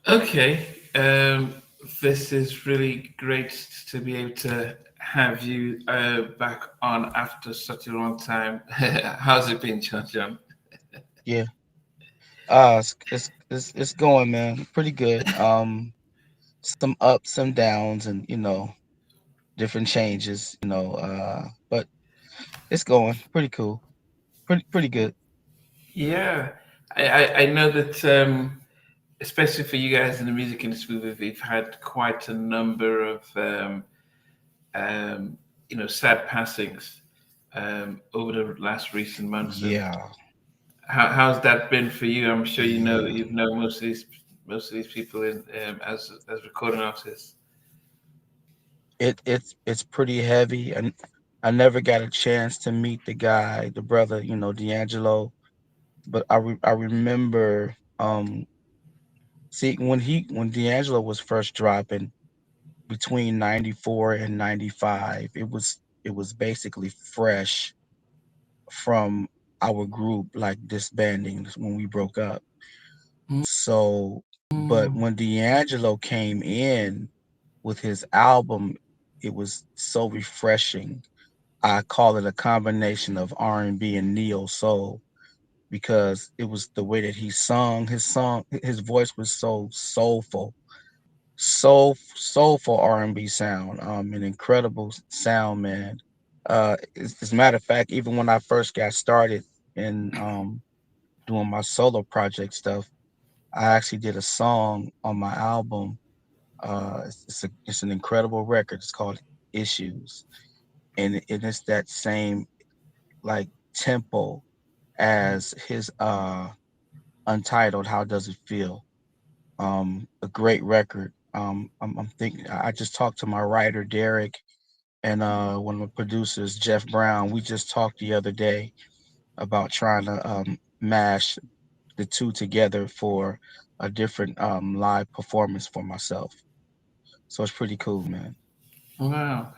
Okay. This is really great to be able to have you back on after such a long time. How's it been, John John? Yeah. It's going, man. Pretty good. Some ups, some downs, and different changes. But it's going pretty cool. Pretty good. Yeah, I know that, especially for you guys in the music industry, we've had quite a number of um, sad passings over the last recent months. And Yeah. how's that been for you? I'm sure Yeah. you've known most of these people in as recording artists. It's pretty heavy, and I never got a chance to meet the guy, the brother, D'Angelo. But I remember, see, when D'Angelo was first dropping between 94 and 95, it was basically fresh from our group, like disbanding when we broke up. So, but Mm. when D'Angelo came in with his album, it was so refreshing. I call it a combination of R&B and neo soul, because it was the way that he sung his song. His voice was so soulful, soulful R&B sound. An incredible sound, man. As a matter of fact, even when I first got started in doing my solo project stuff, I actually did a song on my album. It's an incredible record. It's called Issues, and it's that same like tempo as his Untitled. How does it feel? A great record. I'm thinking. I just talked to my writer Derek and one of the producers Jeff Brown. We just talked the other day about trying to mash the two together for a different live performance for myself. So it's pretty cool, man. Wow.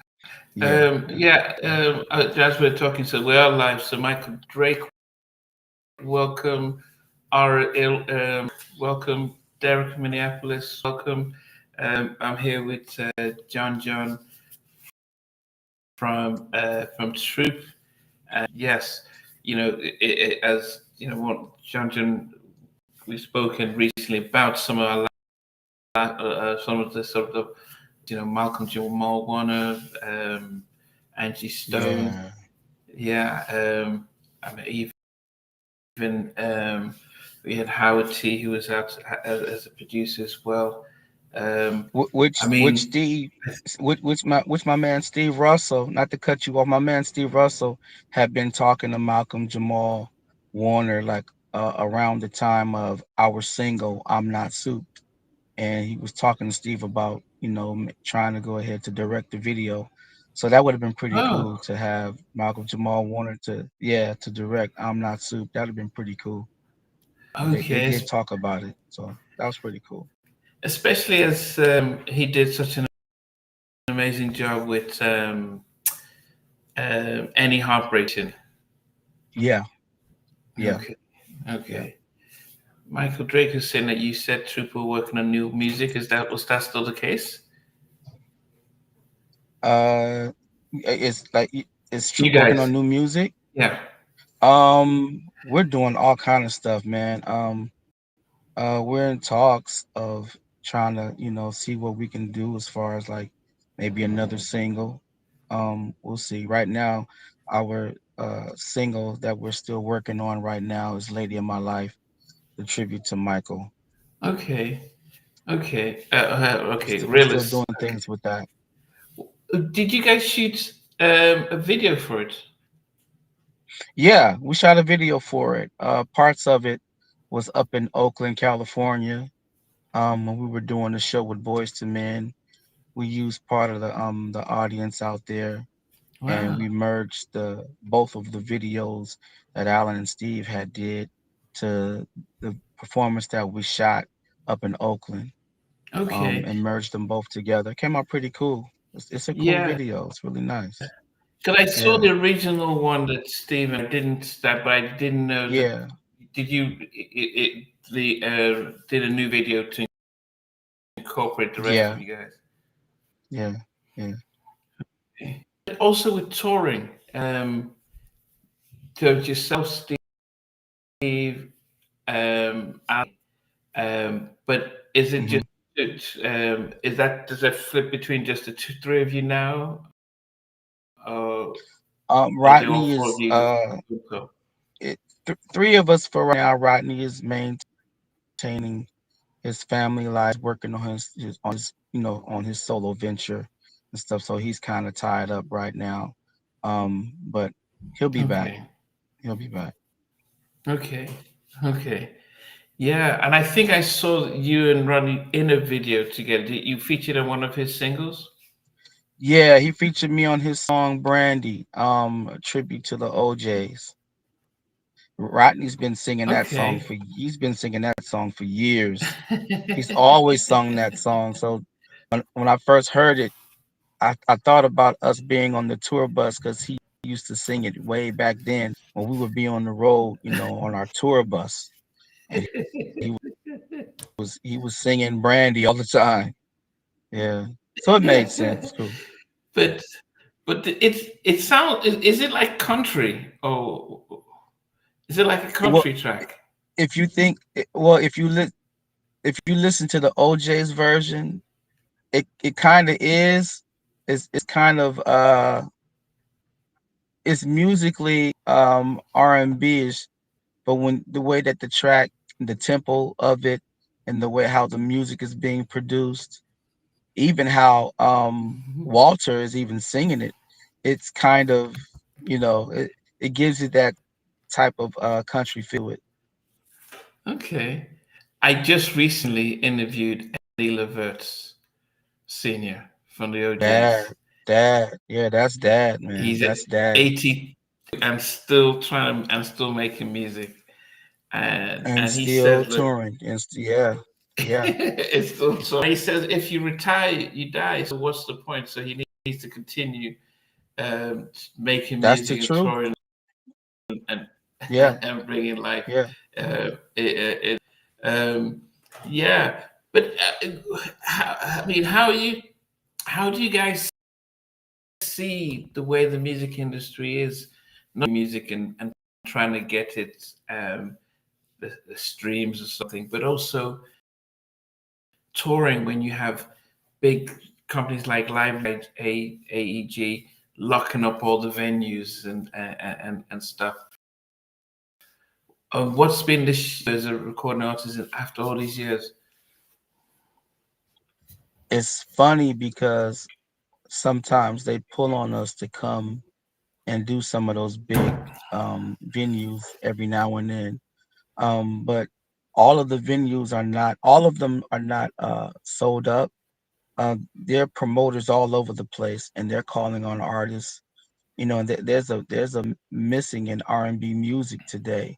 Yeah, yeah, Yeah. yeah. As we're talking, so we are live. So Michael Drake, welcome. Welcome. Derek Minneapolis, welcome. I'm here with John from Troop. Yes, as you know, what John, we've spoken recently about some of the sort of Malcolm-Jamal Warner, Angie Stone. Yeah. Yeah, I mean even we had Howard T, who was out as a producer as well. I Which mean, Steve, which my man Steve Russell, not to cut you off, my man Steve Russell had been talking to Malcolm Jamal Warner like around the time of our single "I'm Not Soup," and he was talking to Steve about trying to go ahead to direct the video. So that would have been pretty cool oh, to have Malcolm Jamal Warner to direct "I'm Not Soup." That would have been pretty cool. They okay, did talk about it, so that was pretty cool. especially as he did such an amazing job with Any Heartbreaking. Yeah, yeah, Okay, yeah. okay. Michael Drake is saying that you said Troop were working on new music. Was that still the case? Uh, it's like is You Troop working guys, on new music? yeah. We're doing all kind of stuff, man. We're in talks of trying to, see what we can do as far as like maybe another single. We'll see. Right now, our single that we're still working on right now is "Lady of My Life," the tribute to Michael. Okay, okay, okay. We're still Realist. doing things with that. Did you guys shoot a video for it? Yeah, we shot a video for it. Parts of it was up in Oakland, California. When we were doing the show with Boys to Men, we used part of the audience out there, and Wow. we merged the both of the videos that Alan and Steve had did to the performance that we shot up in Oakland, Okay. and merged them both together. It came out pretty cool. It's a cool Yeah. video. It's really nice. Because I saw Yeah, the original one that Steven didn't that, but I didn't know that. yeah. Did you did a new video to incorporate the rest of Yeah, you guys. yeah, yeah. Also with touring, so it's yourself, Steve, Ali, but is it Hmm. just is that does that flip between just the three of you now, or do all Rodney four of is you go? three of us for right now. Rodney is maintaining his family life, working on his on his solo venture and stuff. So he's kind of tied up right now. But he'll be back. Okay, He'll be back. okay, okay. Yeah, and I think I saw you and Ronnie in a video together. You featured on one of his singles. Yeah, he featured me on his song Brandy, a tribute to the OJs. Rodney's been singing that song Okay. for he's been singing that song for years. He's always sung that song. So when I first heard it, I thought about us being on the tour bus because he used to sing it way back then when we would be on the road, on our tour bus. And he was singing Brandy all the time. Yeah. So it made sense. Cool. but it sounds is it like country? Oh, is it like a Well, country track? if you think well, if you listen to the OJ's version, it kind of is. It's kind of it's musically R&B ish, but when the way that the track, the tempo of it, and the way how the music is being produced, even how Walter is even singing it, it's kind of it gives it that type of country feel to it. Okay. I just recently interviewed Eddie Levert's senior from the OJs. Dad, dad, yeah, that's dad, man. He's That's dad, 80 and still trying and still making music. and And he still says, look, touring, yeah, yeah. it's still so. He says, if you retire, you die. So what's the point? So he needs to continue making That's the music and truth. touring and Yeah, and bringing life. yeah. It, yeah, but I mean, how do you guys see the way the music industry is, not music and trying to get it the streams or something, but also touring when you have big companies like Live Aid, AEG locking up all the venues and stuff. What's been the as a recording artist after all these years? It's funny because sometimes they pull on us to come and do some of those big venues every now and then. But all of them are not sold up. There are promoters all over the place, and they're calling on artists. And there's a missing in R&B music today.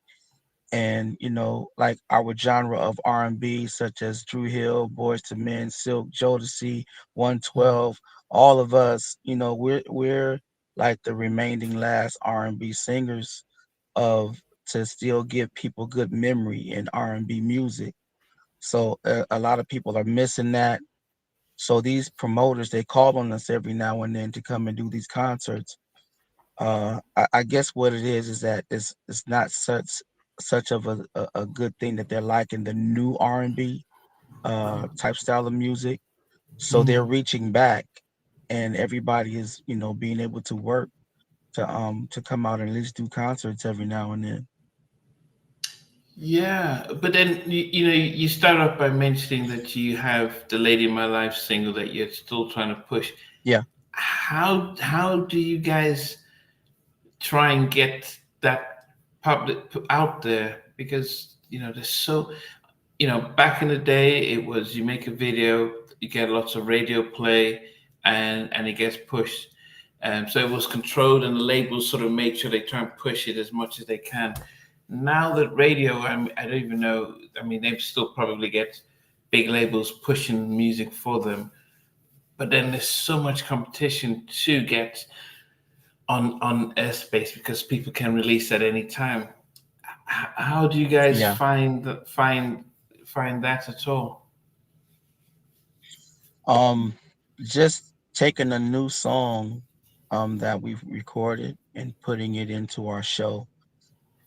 And like our genre of R&B, such as Drew Hill, Boys to Men, Silk, Jodeci, 112, all of us, we're like the remaining last R&B singers of to still give people good memory in R&B music. So a lot of people are missing that. So these promoters, they call on us every now and then to come and do these concerts. I guess what it is that it's not such of a good thing that they're liking the new R&B type style of music. So they're Mm. reaching back, and everybody is being able to work to come out and at least do concerts every now and then. Yeah, but then you start off by mentioning that you have the "Lady in My Life" single that you're still trying to push. Yeah, How do you guys try and get that public out there? Because there's so back in the day, it was you make a video, you get lots of radio play, and it gets pushed. So it was controlled, and the labels sort of made sure they try and push it as much as they can. Now that radio, I don't even know. I mean, they still probably get big labels pushing music for them, but then there's so much competition to get on airspace because people can release at any time. How do you guys yeah. find that at all? Um, just taking a new song that we've recorded and putting it into our show.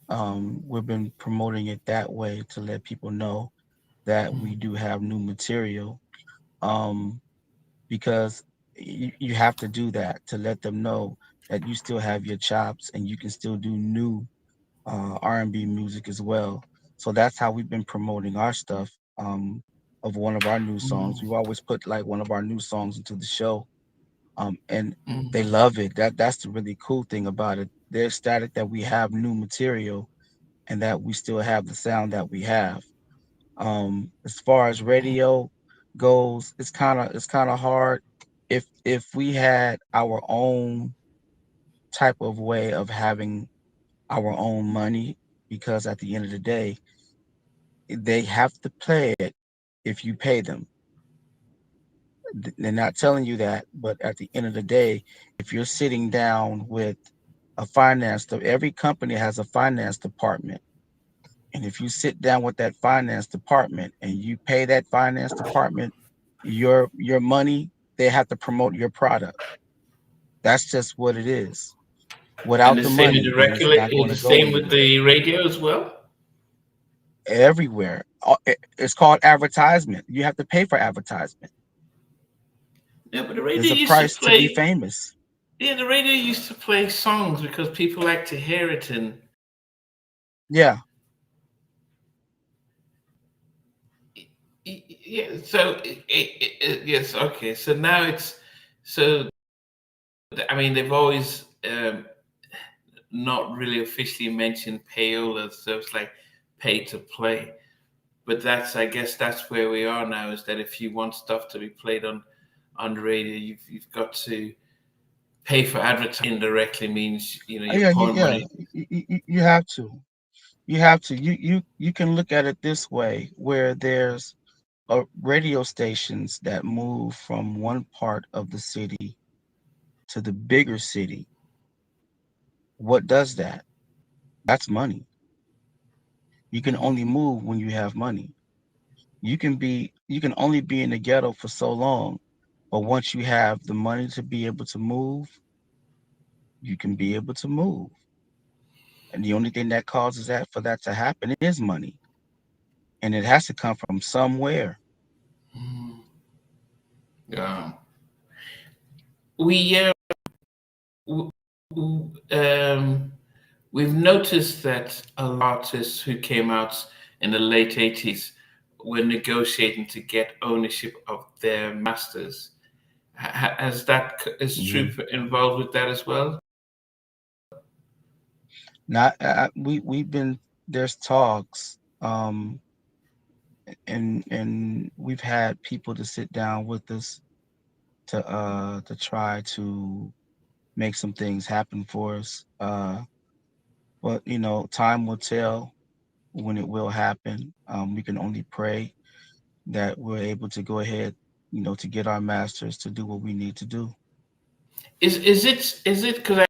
We've been promoting it that way to let people know that we Mm, do have new material. Um, because you have to do that to let them know that you still have your chops and you can still do new R&B music as well. So that's how we've been promoting our stuff. Of one of our new songs, mm, we've always put like one of our new songs into the show, and they mm, love it. That's the really cool thing about it. They're ecstatic that we have new material and that we still have the sound that we have. As far as radio goes, it's kind of hard. If we had our own type of way of having our own money, because at the end of the day, they have to play it if you pay them. They're not telling you that, but at the end of the day, if you're sitting down with a every company has a finance department. And if you sit down with that finance department and you pay that finance department your money, they have to promote your product. That's just what it is. and Without the the same with money, the then it's not going the to go same with anywhere. the radio as well. Everywhere. It's called advertisement. You have to pay for advertisement. Yeah, but the radio There's a used to price to be play. famous. Yeah, the radio used to play songs because people like to hear it, and Yeah. yeah. So yes, okay. So now it's so. I mean, they've always not really officially mentioned payola, so it's like pay to play. But that's, I guess, that's where we are now. Is that if you want stuff to be played on the radio, you've got to pay for advertising. Indirectly means you're Yeah, pouring yeah. money. You have to. You have to. You can look at it this way, where there's radio stations that move from one part of the city to the bigger city. What does that? That's money. You can only Mm, move when you have money. You can only be in the ghetto for so long, but once you have the money to be able to move, you can be able to move. And the only thing that causes that for that to happen is money. And it has to come from somewhere. mm, yeah. We w- um, we've noticed that a lot of artists who came out in the late '80s were negotiating to get ownership of their masters. Is Hmm. Troop involved with that as well? Not we've been there's talks, and we've had people to sit down with us to try to make some things happen for us. But time will tell when it will happen. We can only pray that we're able to go ahead, to get our masters to do what we need to do. Is it because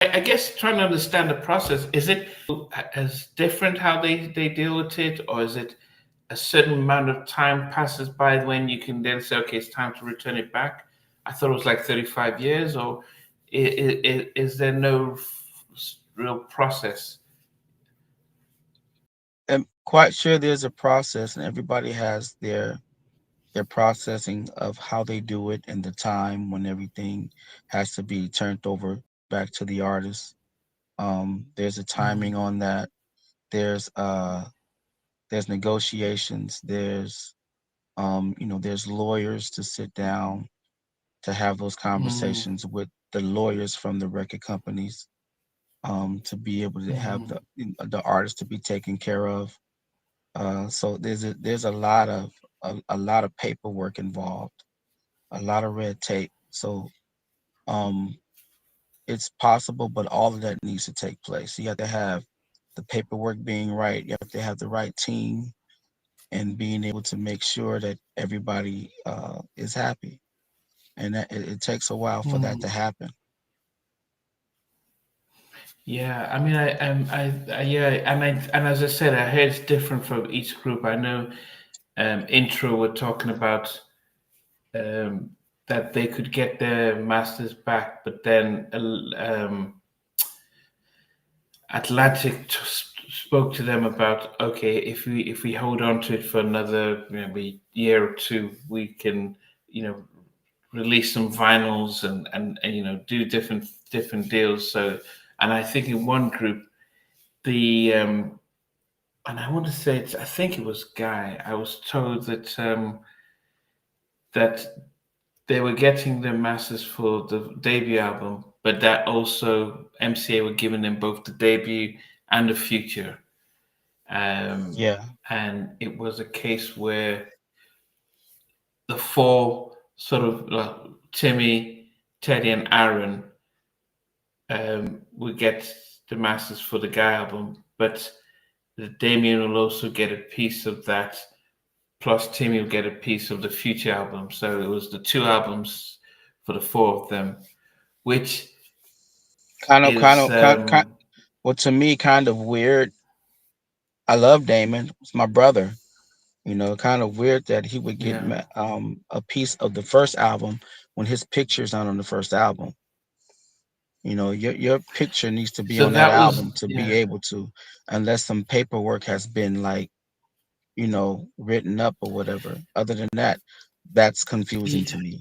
I guess trying to understand the process, is it as different how they deal with it, or is it a certain amount of time passes by when you can then say, okay, it's time to return it back? I thought it was like 35 years, or is there no real process? I'm quite sure there's a process, and everybody has their processing of how they do it and the time when everything has to be turned over back to the artist. There's a timing Mm, on that. There's there's negotiations. There's lawyers to sit down to have those mm, conversations with the lawyers from the record companies, to be able to have mm, the artist to be taken care of. So there's a lot of paperwork involved, a lot of red tape. So um, it's possible, but all of that needs to take place. You have to have the paperwork being right. You have to have the right team and being able to make sure that everybody is happy. And it takes a while for that to mm. happen. Yeah, I mean, yeah, and as I said, I heard it's different from each group. I know, intro we're talking about. um, that they could get their masters back, but then Atlantic spoke to them about, okay, if we hold on to it for another maybe year or two, we can you know release some vinyls and do different deals. So, and I think in one group the and I want to say I think it was Guy. I was told that they were getting their masters for the debut album, but that also MCA were giving them both the debut and the future. Um, Yeah. and it was a case where the four sort of Timmy, Teddy, and Aaron would get the masters for the Guy album, but the Damien will also get a piece of that. Plus, Timmy will get a piece of the future album. So it was the two albums for the four of them, which Kind is of, well, to me, kind of weird. I love Damon. It's my brother. Kind of weird that he would get yeah. a piece of the first album when his picture's not on the first album. Your picture needs to be So on that that was album to be yeah. able to, unless some paperwork has been like, written up or whatever. Other than that, that's confusing to me.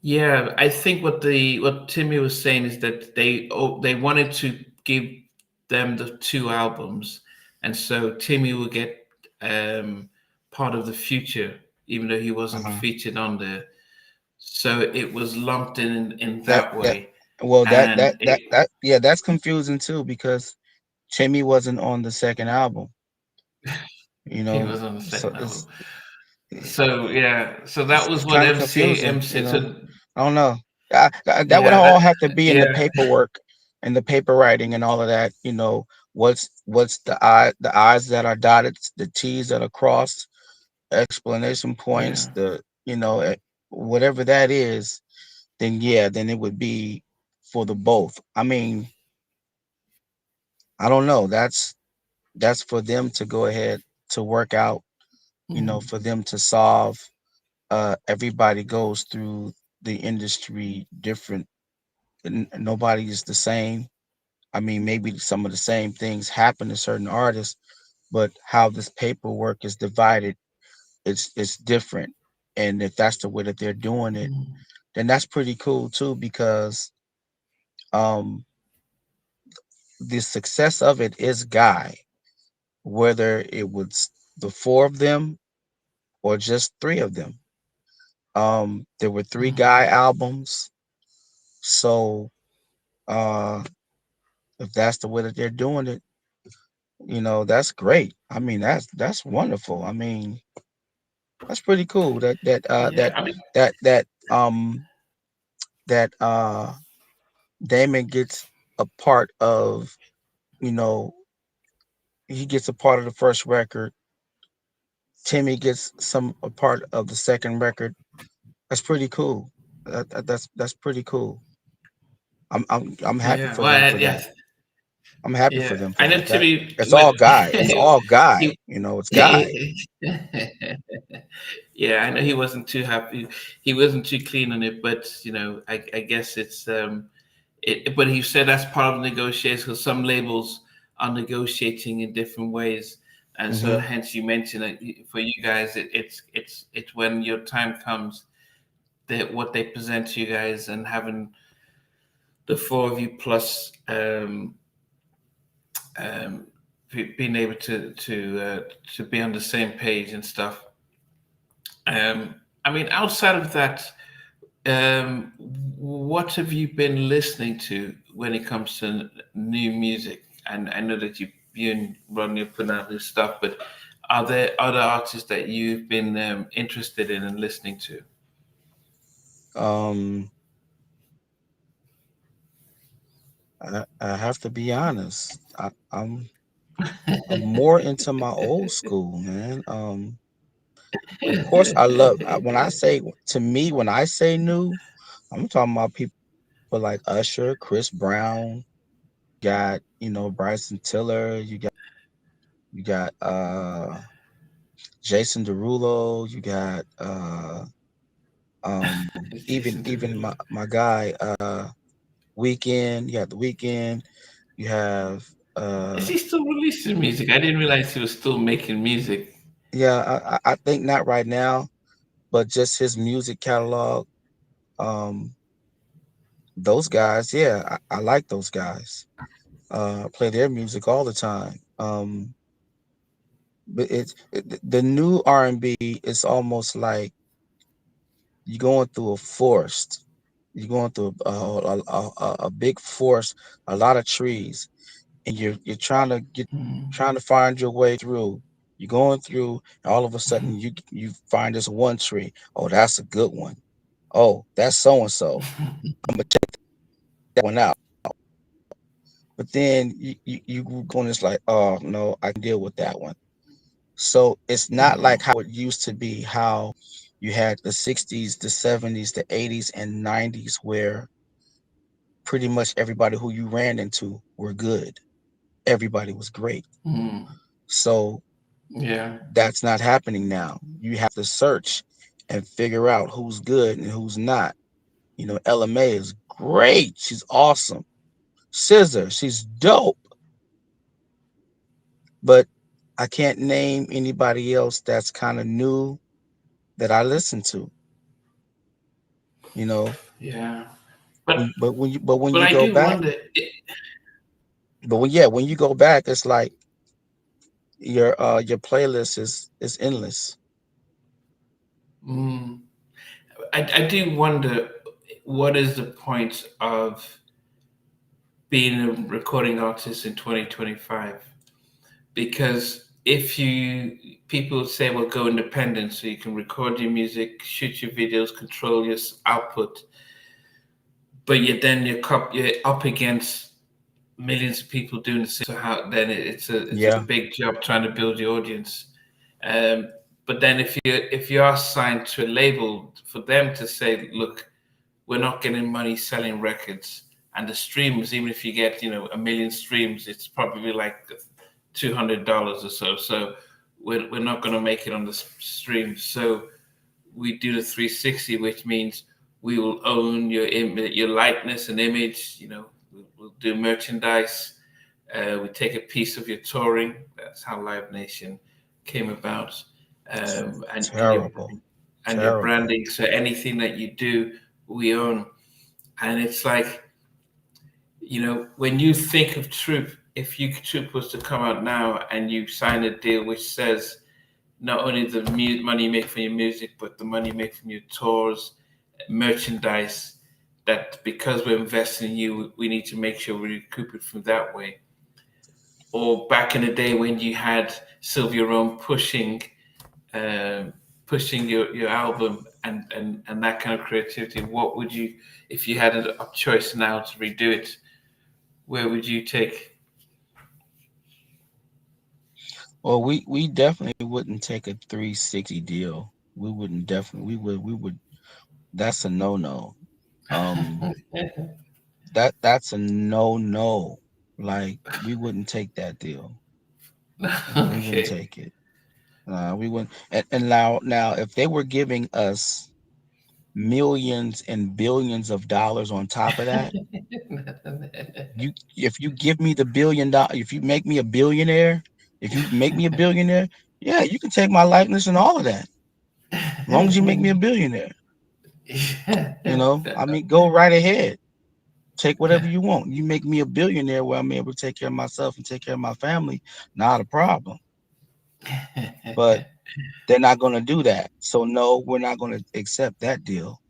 Yeah, I think what Timmy was saying is that they wanted to give them the two albums, and so Timmy would get part of the future, even though he wasn't Uh-huh. featured on there. So it was lumped in That that that way, well, and yeah, that's confusing too because Timmy wasn't on the second album. he was on the So second album. So yeah, so that it's was what kind of MCA confusing. MC. So I don't know. That would yeah, all have to be in the yeah, paperwork and the paper writing and all of that. What's the I's that are dotted, the T's that are crossed, explanation yeah. points, whatever that is. Then yeah, then it would be for the both. I mean, I don't know. That's for them to go ahead to work out. Mhm. For them to solve. Everybody goes through the industry different. Nobody is the same. I mean, maybe some of the same things happen to certain artists, but how this paperwork is divided, it's different. And if that's the way that they're doing it, Mhm. then that's pretty cool too, because um, the success of it is Guy, whether it was the four of them or just three of them. There were three Mhm. Guy albums, so uh, if that's the way that they're doing it, that's great. I mean, that's wonderful. I mean, that's pretty cool. Yeah, I mean, That that Damon gets a part of, you know, he gets a part of the first record. Timmy gets a part of the second record. That's pretty cool. That's pretty cool. I'm happy yeah. for Well, them for that. yes, I'm happy for yeah. them I for know that. That Timmy. it's all Guy. It's all Guy. he, It's Guy. yeah, I know he wasn't too happy. He wasn't too clean on it, but I guess it's But he said that's part of the negotiations because some labels are negotiating in different ways, and so Hmm. hence you mentioned that for you guys, it's when your time comes that what they present to you guys and having the four of you plus um, being able to be on the same page and stuff. I mean, outside of that, what have you been listening to when it comes to new music? And I know that you and Rodney are putting out new stuff, but are there other artists that you've been interested in and listening to? Um, I have to be honest. I'm more into my old school, man. Of course, when I say to me when I say new, I'm talking about people like Usher, Chris Brown. Got Bryson Tiller. You got Jason Derulo. You got It's even decent to even read. my guy Weekend. You got the Weekend. You have Is he still releasing music? I didn't realize he was still making music. yeah, I think not right now, but just his music catalog. Um, those guys, yeah, I like those guys. Play their music all the time. But the new R&B is almost like you're going through a forest. You're going through a big forest, a lot of trees, and you're trying to find your way through. You're going through, and all of a sudden you find this one tree. Oh, that's a good one. Oh, that's so and so. I'm gonna check that one out. But then you going, it's like, oh no, I can deal with that one. So it's not like how it used to be, how you had the 60s, the 70s, the 80s, and 90s, where pretty much everybody who you ran into were good. Everybody was great. Mm. So Yeah. that's not happening now. You have to search and figure out who's good and who's not. You know, LMA is great. She's awesome. Scissor, she's dope. But I can't name anybody else that's kind of new that I listen to. You know, Yeah. But when but you I go do back, wonder. when you go back, it's like your playlist is endless. Mm, I do wonder what is the point of being a recording artist in 2025? Because if you people say, well, go independent, so you can record your music, shoot your videos, control your output, but you're up against millions of people doing the same. So how then it's a Yeah, big job trying to build your audience. Um, but then if you are signed to a label, for them to say, look, we're not getting money selling records, and the streams, even if you get a million streams, it's probably like $200 or so. So we're not going to make it on the stream. So we do the 360, which means we will own your likeness and image. We'll do merchandise. We take a piece of your touring. That's how Live Nation came about, and your terrible, terrible. branding. So anything that you do, we own. And it's like, when you think of Troop, if you Troop was to come out now and you sign a deal which says not only the money you make from your music, but the money you make from your tours, merchandise, that because we're investing in you, we need to make sure we recoup it from that way. Or back in the day when you had Sylvia Rome um, pushing your album and that kind of creativity, what would you, if you had a choice now to redo it, where would you take? Well, we definitely wouldn't take a 360 deal. We wouldn't definitely we would That's a no-no. Um that's a no-no. Like we wouldn't take that deal. We wouldn't Okay. take it. We wouldn't. And now if they were giving us millions and billions of dollars on top of that, if you give me the $1 billion, if you make me a billionaire, if you make me a billionaire, yeah, you can take my likeness and all of that. As long as you make me a billionaire, I mean, go right ahead. Take whatever you want. You make me a billionaire where I'm able to take care of myself and take care of my family, not a problem. But they're not going to do that. So no, we're not going to accept that deal.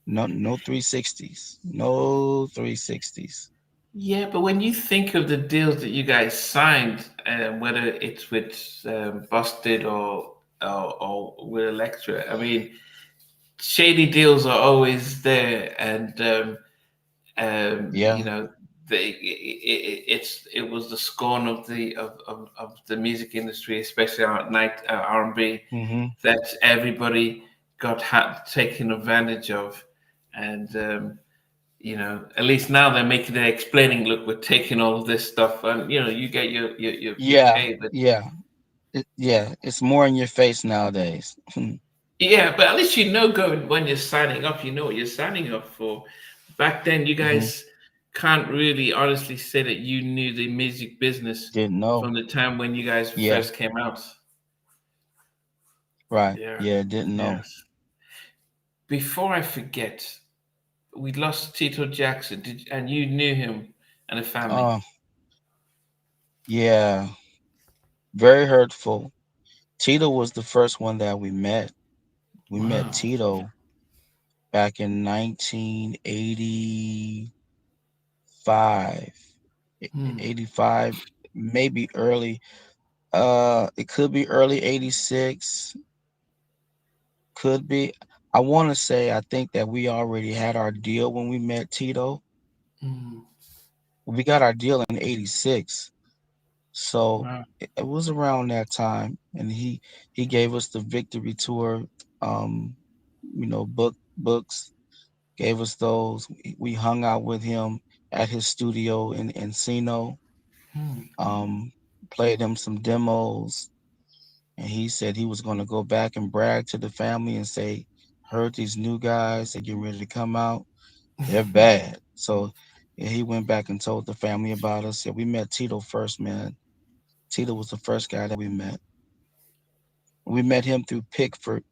No, no 360s. No 360s. Yeah, but when you think of the deals that you guys signed, whether it's with Busted or with Electra, I mean, shady deals are always there, and Yeah. it was the scorn of the music industry, especially our night R&B, Hmm. that everybody got taken advantage of, and at least now they're explaining, look, we're taking all of this stuff, and you get your Yeah. pay, but Yeah. Yeah, it's more in your face nowadays. Yeah, but at least you know going when you're signing up, you know what you're signing up for. Back then, you Hmm. guys can't really honestly say that you knew the music business Didn't know. from the time when you guys Yeah, first came out. right. Yeah. Yeah, didn't know. Yes. Before I forget, we lost Tito Jackson, and you knew him and the family. Oh, yeah, very hurtful. Tito was the first one that we met. We met Wow. Tito back in 1985, Hmm. 85, maybe early. It could be early 86, could be. I want to say, I think that we already had our deal when we met Tito. Hmm. We got our deal in 86. So Wow. it was around that time, and he gave us the victory tour, um, books, gave us those. We hung out with him at his studio in Encino, Hmm. um, played him some demos, and he said he was going to go back and brag to the family and say, "Heard these new guys, they're getting ready to come out. They're bad." So yeah, he went back and told the family about us. Yeah, we met Tito first, man. Tito was the first guy that we met. We met him through Pickford,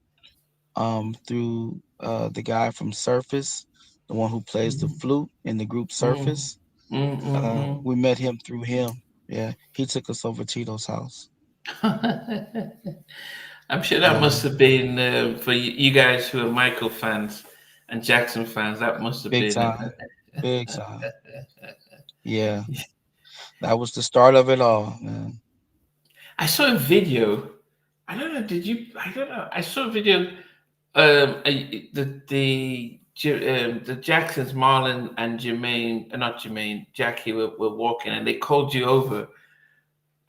through the guy from Surface, the one who plays the Hmm. flute in the group Hmm. Surface. Hmm. We met him through him. Yeah, he took us over Tito's house. I'm sure that Yeah, must have been for you guys who are Michael fans and Jackson fans. That must have big been. time, big time. Yeah, that was the start of it all, man. I saw a video. I don't know. Did you? I don't know. I saw a video. The Jacksons, Marlon and Jermaine, not Jermaine, Jackie were walking, and they called you over,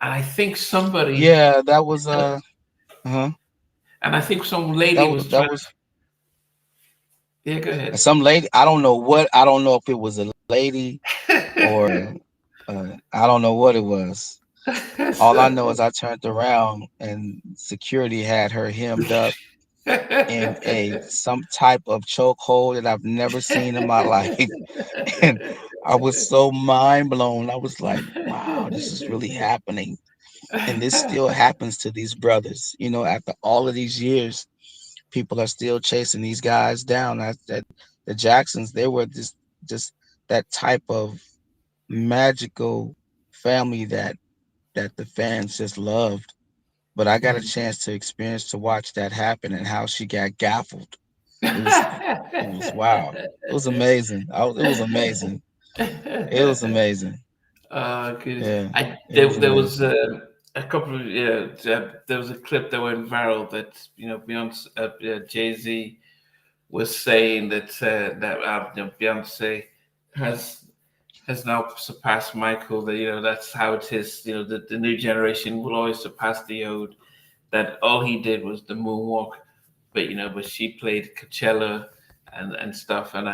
and I think somebody, Yeah, that was huh. and I think some lady That was that trying. was Yeah, go ahead. some lady. I don't know what. I don't know if it was a lady or I don't know what it was. All I know So- is I turned around and security had her hemmed up in a some type of chokehold that I've never seen in my life. And I was so mind blown. I was like, wow, this is really happening. And this still happens to these brothers. After all of these years, people are still chasing these guys down. That the Jacksons, they were just that type of magical family that the fans just loved. But I got a chance to experience to watch that happen and how she got gaffled. It was it was wow. It was amazing. It was amazing. It was amazing. Goodness. Yeah, I it there was there was amazing. a couple of there was a clip that went viral that Beyonce, Jay Z was saying that Beyonce has has now surpassed Michael. That that's how it is. The new generation will always surpass the old. That all he did was the moonwalk, but she played Coachella and stuff, and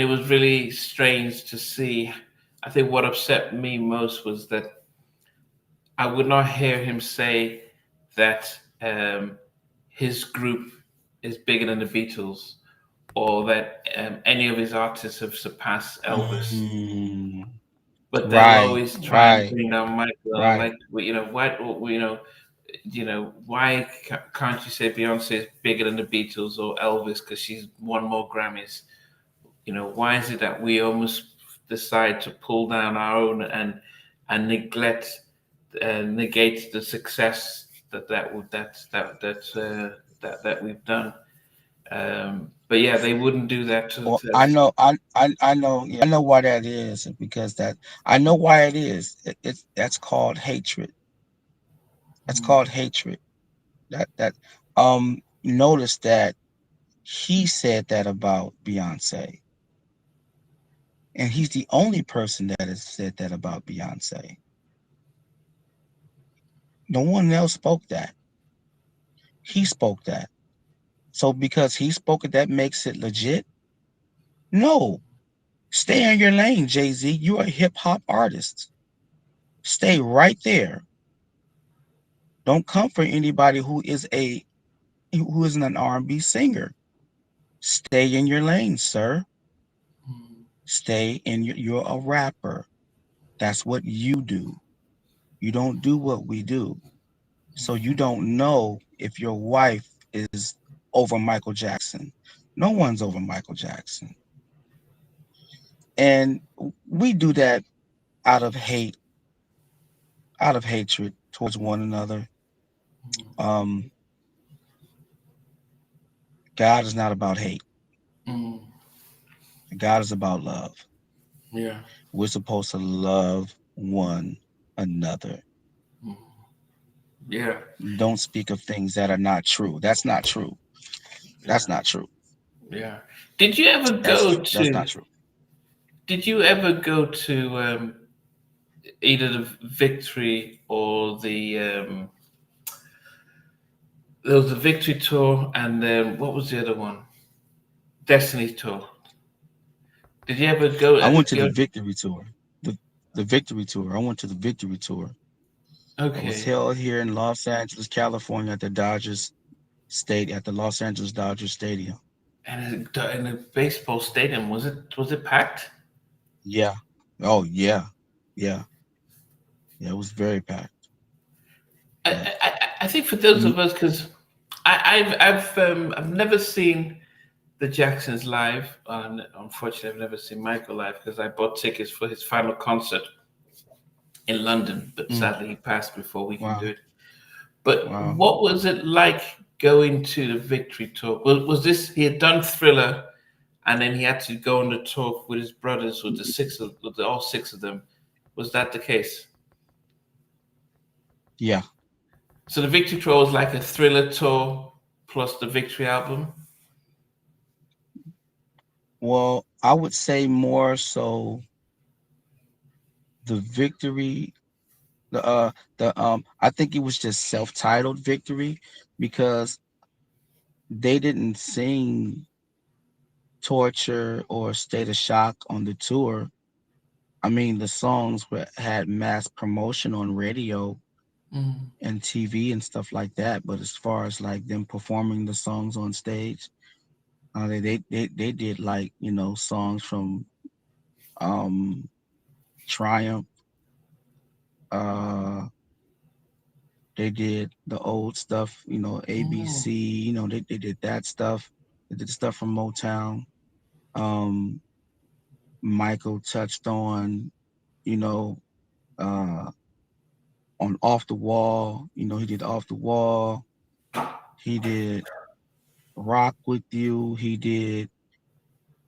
it was really strange to see. I think what upset me most was that I would not hear him say that his group is bigger than the Beatles, or that any of his artists have surpassed Elvis. Mm, But they'll right, always try and right, bring down Michael. I'm right. like, well, what? Well, why can't you say Beyonce is bigger than the Beatles or Elvis because she's won more Grammys? Why is it that we almost decide to pull down our own and negate the success that we've done? But yeah, they wouldn't do that Well, to I us. know, I know, yeah, I know why that is because I know why it is. That's called hatred. That's called hatred. That notice that he said that about Beyonce, and he's the only person that has said that about Beyonce. No one else spoke that. He spoke that. So because he spoke it, that makes it legit? No. Stay in your lane, Jay-Z. You're a hip hop artist. Stay right there. Don't come for anybody who isn't an R&B singer. Stay in your lane, sir. Mm, Stay in you're a rapper. That's what you do. You don't do what we do. So you don't know if your wife is over Michael Jackson. No one's over Michael Jackson. And we do that out of hate, out of hatred towards one another. Um, God is not about hate. mm, God is about love. yeah. We're supposed to love one another. Mm, yeah. Don't speak of things that are not true. That's not true. Yeah. That's not true. Yeah. Did you ever That's go that's not to? true. Did you ever go to either the Victory or the there was the Victory tour, and then what was the other one? Destiny tour. Did you ever go? I went to the Go? victory tour. The the victory tour. I went to the victory tour. It was Okay. held here in Los Angeles, California at the Los Angeles Dodgers Stadium. And in the baseball stadium, was it packed? Yeah. Oh yeah. Yeah. Yeah, it was very packed. I, Yeah. I, I think for those Mm, of us, because I've never seen the Jacksons live. Unfortunately, I've never seen Michael live because I bought tickets for his final concert in London, but mm, sadly he passed before we can do wow. it. But Wow. what was it like going to the Victory tour? Was this he had done Thriller, and then he had to go on the tour with his brothers, with all six of them? Was that the case? Yeah. So the Victory tour was like a Thriller tour plus the Victory album. Well, I would say more so the victory the I think it was just self-titled victory because they didn't sing torture or state of shock on the tour. I mean, the songs had mass promotion on radio Mm, and TV and stuff like that, but as far as like them performing the songs on stage, they did like, songs from um Triumph, uh they did the old stuff, mm, ABC, they did that stuff. They did stuff from Motown. Um, Michael touched you know, uh, on Off the Wall. He did Off the Wall. He did Rock with You. He did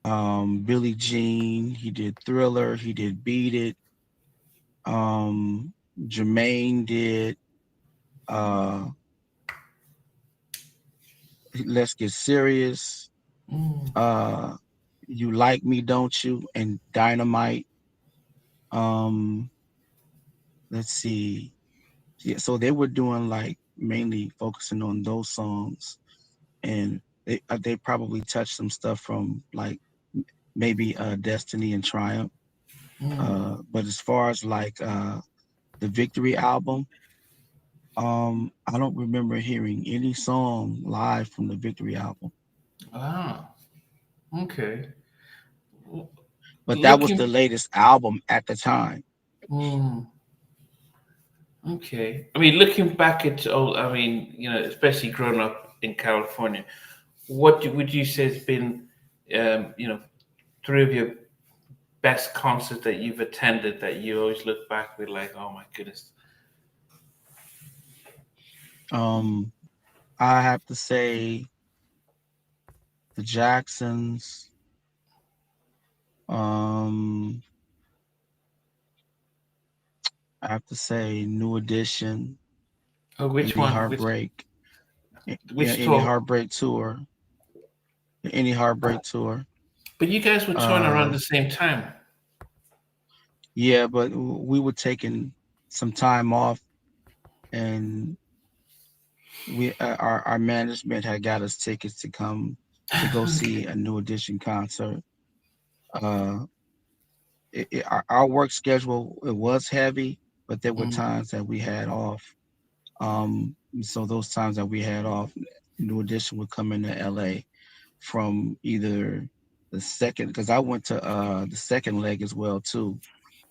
Billie Jean. He did Thriller. He did Beat It. Um, Jermaine did uh, Let's Get Serious. mm. Uh, You Like Me, Don't You? And Dynamite. Um, let's see. Yeah, so they were doing like mainly focusing on those songs, and they probably touched some stuff from like maybe Destiny and Triumph. But as far as like the Victory album, I don't remember hearing any song live from the Victory album. Ah, okay. But that was the Looking, latest album at the time. mm, okay. I mean, looking back at old, I mean, especially growing up in California, would you say has been, three of your best concerts that you've attended that you always look back with like, oh my goodness. Um, I have to say the Jacksons. Um, I have to say New Edition, Oh, which Any one? Which Heartbreak, yeah, which tour? Any Heartbreak tour. But you guys were touring around Uh, the same time. yeah, but we were taking some time off, and our management had got us tickets to go Okay. see a New Edition concert. Uh, our work schedule it was heavy, but there were Mm. times that we had off. So those times that we had off, New Edition would come into LA from either the second, because I went to the second leg as well too.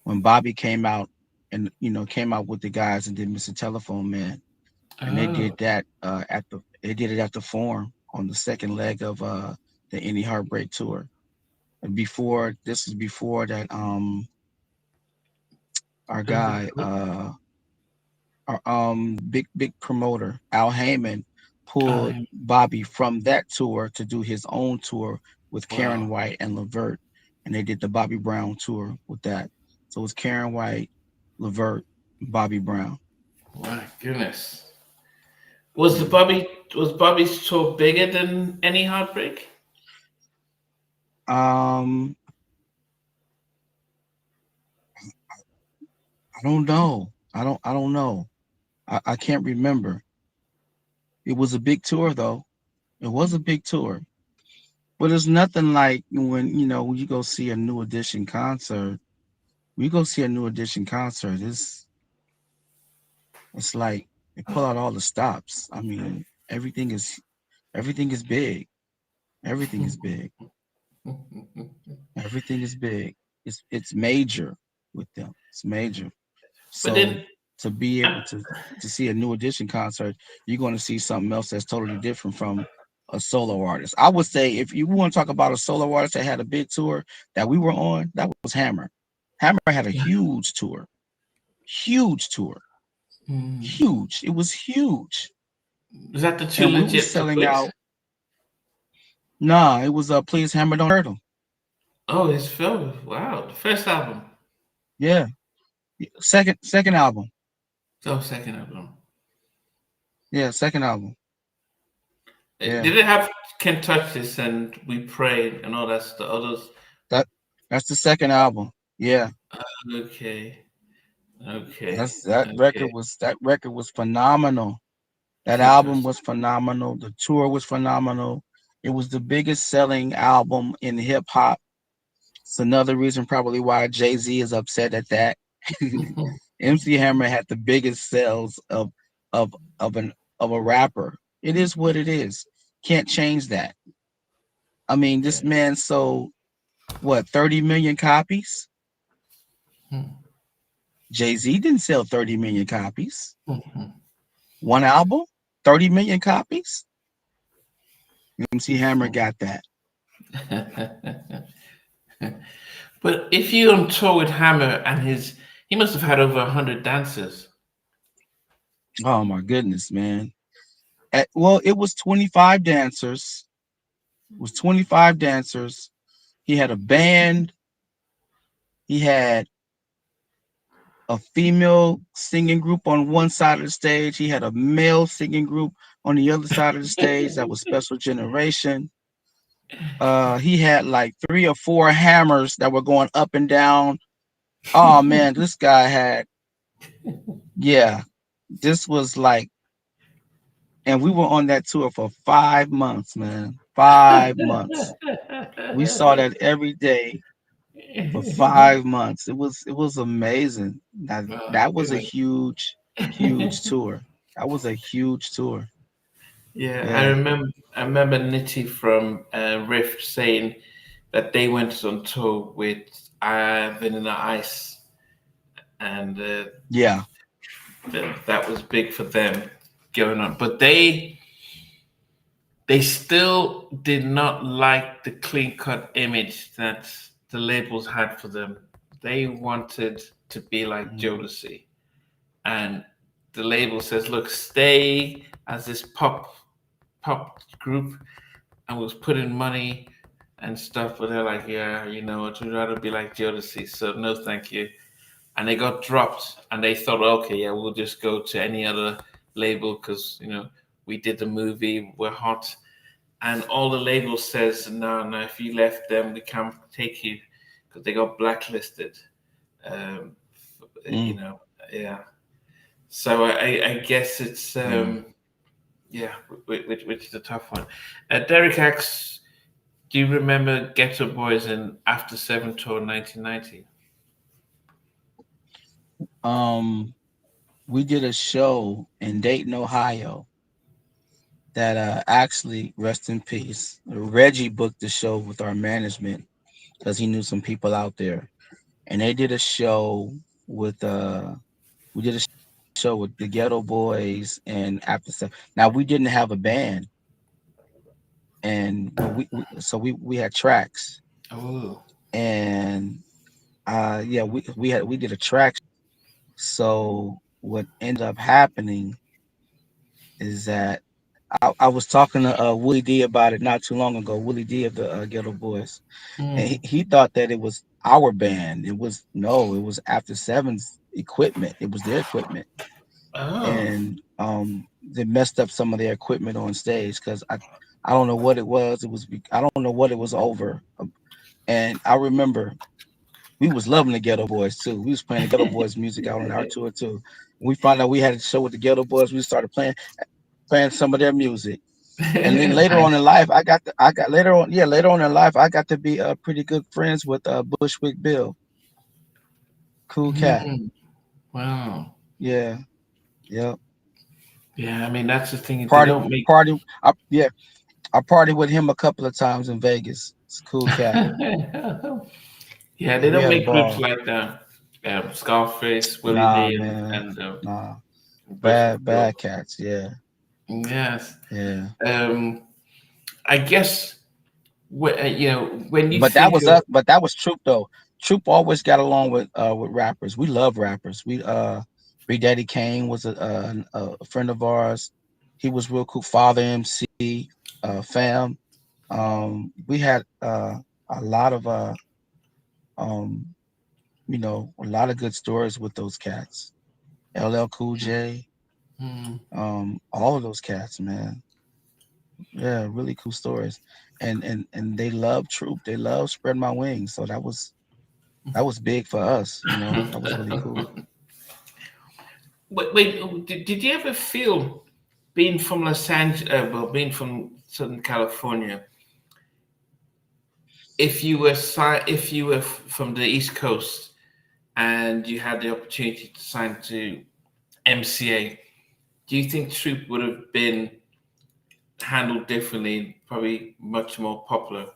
When Bobby came out and came out with the guys and did Mr. Telephone Man, and they Oh, did that they did it at the Forum on the second leg of the Any Heartbreak tour. And before this was before that our who's it? guy our big promoter Al Heyman pulled Oh, Bobby from that tour to do his own tour with Karen wow. White and Levert, and they did the Bobby Brown tour with that. So it was Karen White, Levert, Bobby Brown. My goodness. Was the Yeah. Bobby was Bobby's tour bigger than any Heartbreak? Um, I don't know. I don't know. I can't remember. It was a big tour though. It was a big tour. But it's nothing like when you go see a New Edition concert. We go see a New Edition concert. It's like they pull out all the stops. I mean, everything is big. Everything is big. Everything is big. It's major with them. It's major. But So then, to be uh, able to see a New Edition concert, you're going to see something else that's totally different from a solo artist. I would say if you want to talk about a solo artist that had a big tour that we were on, that was Hammer. Hammer had a huge tour, mm, huge. It was huge, was that the Too and we was Legit to selling Quit? out. Nah, it was Please Hammer Don't Hurt 'Em. Oh, his film. Wow, the first album. Yeah, second album. Oh, second album. Yeah, second album. Yeah, Did it have Can't Touch This and We Prayed and all that the others? that that's the second album. Yeah, Okay, okay, that's that record okay. was that record was phenomenal. That Can't album Touch was phenomenal. The tour was phenomenal. It was the biggest selling album in hip hop. It's another reason probably why Jay-Z is upset at that. This. MC Hammer had the biggest sales of of an of a rapper. It is what it is. Can't change that. I mean, this Yeah. man sold what 30 million copies? Hmm. Jay-Z didn't sell 30 million copies. Mhm. One album, 30 million copies? MC Hammer Mhm. got that. But if you on tour with Hammer and he must have had over 100 dancers. Oh my goodness, man. Well, it was 25 dancers. It was 25 dancers. He had a band. He had a female singing group on one side of the stage. He had a male singing group on the other side of the stage. That was Special Generation. He had like three or four hammers that were going up and down. Oh man, this guy had, yeah, this was like, and we were on that tour for 5 months, man. 5 months. We saw that every day for 5 months. It was amazing. Oh, That was a goodness. huge tour. That was a huge tour. Yeah, I Yeah. remember. I remember Nitty from Rift saying that they went on tour with Vanilla Ice, and Yeah. that was big for them going on. But they still did not like the clean cut image that the labels had for them. They wanted to be like Mhm. Jodeci, and the label says, "Look, stay as this pop group," and was putting money and stuff. But they're like, "Yeah, you know, I'd rather be like Jodeci, so no, thank you." And they got dropped, and they thought, "Okay, yeah, we'll just go to any other label because we did the movie, we're hot." And all the labels says, "No, no, if you left them, we can't take you because they got blacklisted." Um, you Mm, know, yeah. So I guess it's yeah. yeah, which is a tough one. Derek asks, "Do you remember Ghetto Boys in After Seven tour 1990?" Um, we did a show in Dayton, Ohio that actually, rest in peace, Reggie booked the show with our management because he knew some people out there. And they did a show with we did a show with the Ghetto Boys and After Seven. Now we didn't have a band, and but we had tracks, Oh. and yeah, we did a track. So what ended up happening is that I was talking to Willie D about it not too long ago. Willie D of the Ghetto Boys, and Mm. he thought that it was our band. It was no, it was After Seven's equipment. It was their equipment, Oh. and they messed up some of their equipment on stage because I don't know what it was. I don't know what it was over. And I remember we was loving the Ghetto Boys too. We was playing the Ghetto Boys music out on our tour too. When we found out we had a show with the Ghetto Boys, we started playing some of their music. And then later on Nice. in life, I got later on in life, I got to be pretty good friends with Bushwick Bill, cool cat. Mm. Wow. Yeah, yeah. Yeah, I mean that's the thing. They Party don't make. yeah. I partied with him a couple of times in Vegas. It's a cool cat. Yeah, Yeah, they we don't had a make groups ball. like that. Scarface, Willie Nah, D, man. and Nah. Bushwick Bill. Bad cats. Yeah. Yes. Yeah. Um, I guess when you think of. But that was Troop though. Troop always got along with rappers. We love rappers. Big Daddy Kane was a friend of ours. He was real cool. Father MC, fam. We had a lot of um a lot of good stories with those cats. LL Cool J, Mm, all of those cats, man. Yeah, really cool stories. And they love Troop. They love Spread My Wings. So that was big for us, That was really cool. wait, did you ever feel being from Los Angeles, being from Southern California, if you were from the East Coast and you had the opportunity to sign to MCA, do you think Troop would have been handled differently, probably much more popular?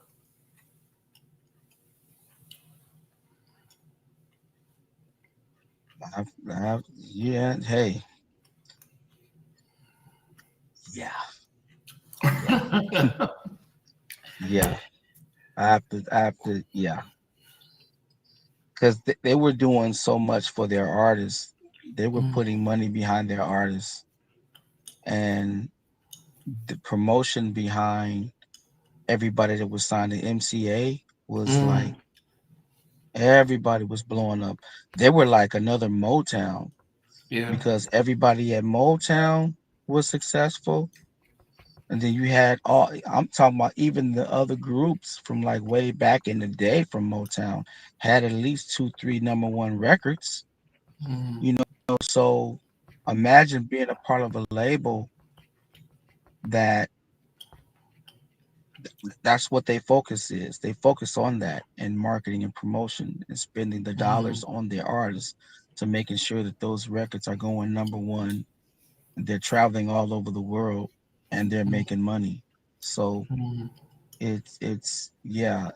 Yeah, hey, yeah, yeah, yeah. Yeah, because they were doing so much for their artists. They were Mm, putting money behind their artists, and the promotion behind everybody that was signed to MCA was like mm, everybody was blowing up. They were like another Motown yeah. because everybody at Motown was successful. And then you had I'm talking about even the other groups from like way back in the day from Motown had at least two, three number one records, Mm, you know. So imagine being a part of a label that that's what they focus is. They focus on that and marketing and promotion and spending the mm, dollars on their artists to making sure that those records are going number one. They're traveling all over the world and they're making money. So mm, it's yeah,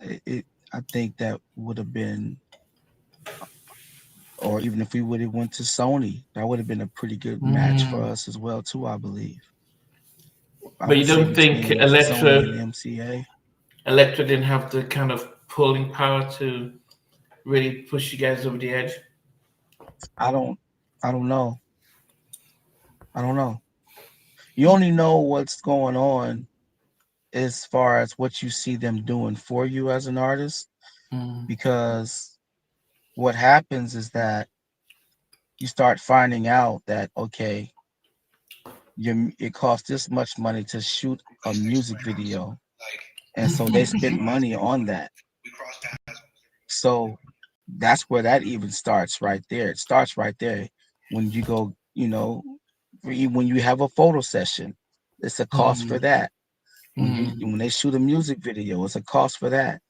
I think that would have been, or even if we would have went to Sony, that would have been a pretty good match for mm. us as well too, I believe. I But you would say don't think between Sony and MCA. Electra didn't have the kind of pulling power to really push you guys over the edge? I don't I don't know. I don't know. You only know what's going on as far as what you see them doing for you as an artist, Mm, because what happens is that you start finding out that okay, it costs this much money to shoot a music video, and so they spent money on that. So that's where that even starts right there. It starts right there when you go, when you have a photo session, it's a cost for mm, that. mm, When they shoot a music video, it's a cost for that.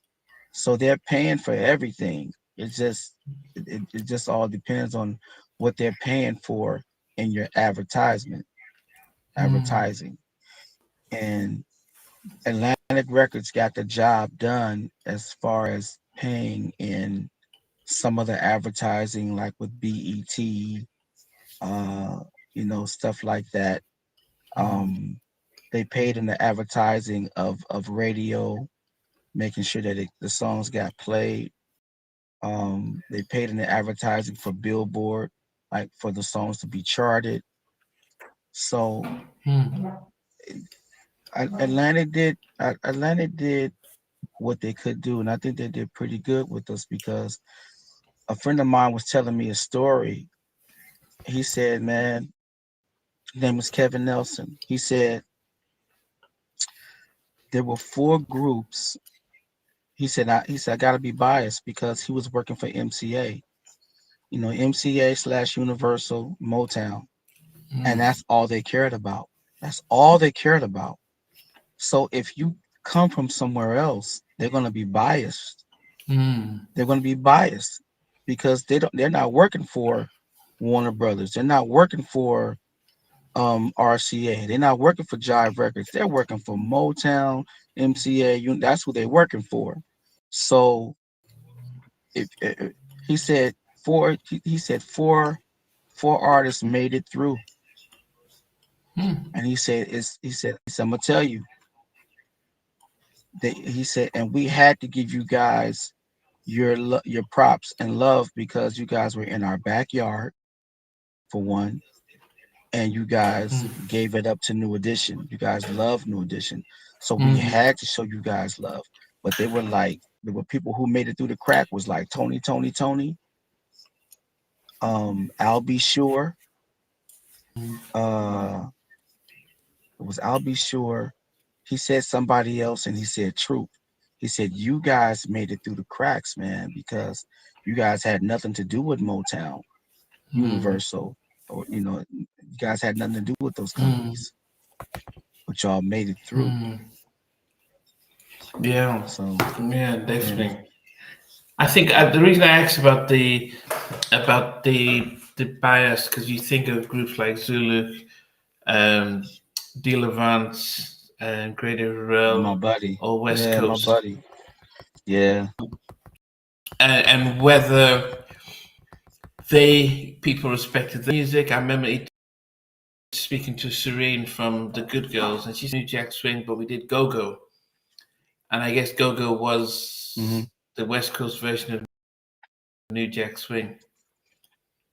So they're paying for everything. It just all depends on what they're paying for in your advertising. And Atlantic Records got the job done as far as paying in some of the advertising, like with BET, uh, stuff like that. Um, they paid in the advertising of radio, making sure that the songs got played. They paid in the advertising for Billboard, like for the songs to be charted. So Atlanta did what they could do, and I think they did pretty good with us because a friend of mine was telling me a story. He said, "Man, his name was Kevin Nelson." He said there were four groups. He said I got to be biased because he was working for MCA. MCA / Universal Motown, and that's all they cared about. That's all they cared about. So if you come from somewhere else, they're going to be biased. They're going to be biased because they're not working for Warner Brothers. They're not working for RCA. They're not working for Jive Records. They're working for Motown, MCA. That's who they're working for. So if he said four artists made it through, and he said I'm gonna tell you that he said, and we had to give you guys your props and love because you guys were in our backyard for one, and you guys gave it up to New Edition. You guys love New Edition, so we had to show you guys love. But there were people who made it through the crack was like Tony, I'll Be Sure, uh, it was I'll Be Sure. He said somebody else, and he said Troop. He said you guys made it through the cracks, man, because you guys had nothing to do with Motown, Universal, or you guys had nothing to do with those companies, but y'all made it through. Yeah, So yeah, yeah, definitely. I think the reason I asked about the bias because you think of groups like Zulu, um, De Levant, and Greater my Rel, buddy. or West Yeah, my Coast, buddy. Yeah, and whether they people respected the music. I remember speaking to Serene from the Good Girls, and she said New Jack Swing, but we did Go Go, and I guess Go Go hmm was the West Coast version of New Jack Swing.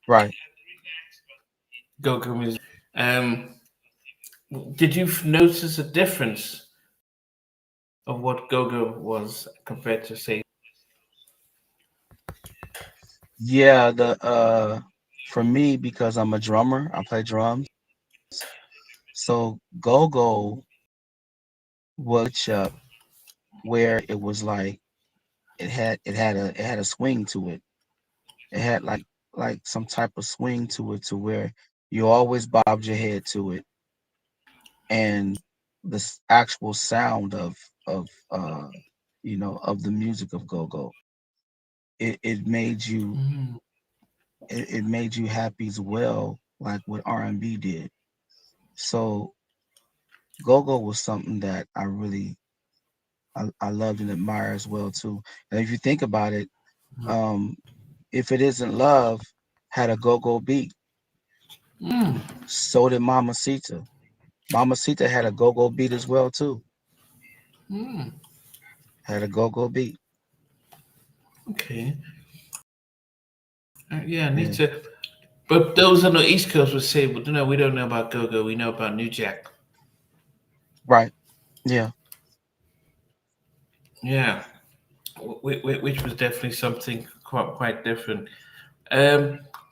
right. Go Go music. Um, did you notice a difference of what Go Go was compared to say? Yeah, the for me because I'm a drummer, I play drums. So go-go was up where it was like it had a swing to it. It had like some type of swing to it to where you always bobbed your head to it, and the actual sound of the music of go-go, it made you it made you happy as well, like what R&B did. So go-go was something that I loved and admire as well too. And if you think about it, um, If It Isn't Love had a go-go beat. So did Mamacita. Mamacita had a go-go beat as well too. Had a go-go beat. Okay, yeah, I need Yeah. to. But those on the East Coast would say, "Well, no, we don't know about Go Go. We know about New Jack." Right. Yeah. Yeah, which was definitely something quite different.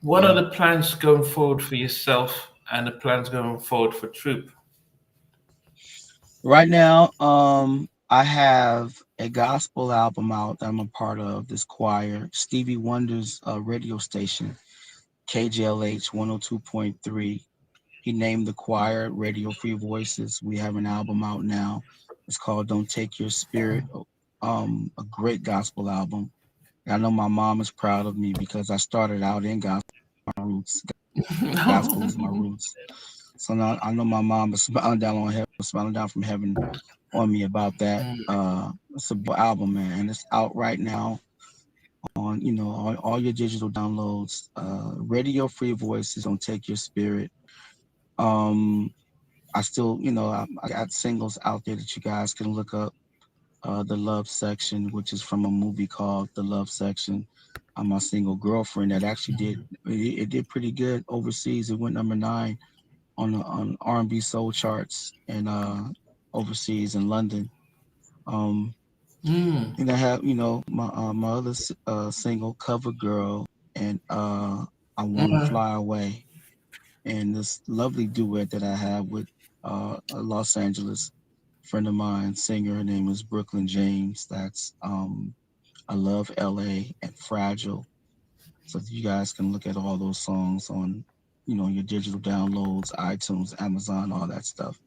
What are Yeah. the plans going forward for yourself and the plans going forward for Troop? Right now, I have a gospel album out that I'm a part of. This choir, Stevie Wonder's radio station, KJLH 102.3. He named the choir Radio Free Voices. We have an album out now. It's called Don't Take Your Spirit. A great gospel album. And I know my mom is proud of me because I started out in gospel. roots. Gospel is my roots. So now I know my mom is smiling down from heaven on me about that. It's a album, man, and it's out right now on all your digital downloads. Radio Free Voices don't take your spirit. Um, I still, I got singles out there that you guys can look up. The Love Section, which is from a movie called The Love Section. My single Girlfriend that actually it did pretty good overseas. It went number 9 on R&B soul charts and overseas in London. And I have my other single Cover Girl and I Wanna Fly Away, and this lovely duet that I have with a Los Angeles friend of mine, singer. Her name is Brooklyn James. That's I Love LA and Fragile. So you guys can look at all those songs on your digital downloads, iTunes, Amazon, all that stuff.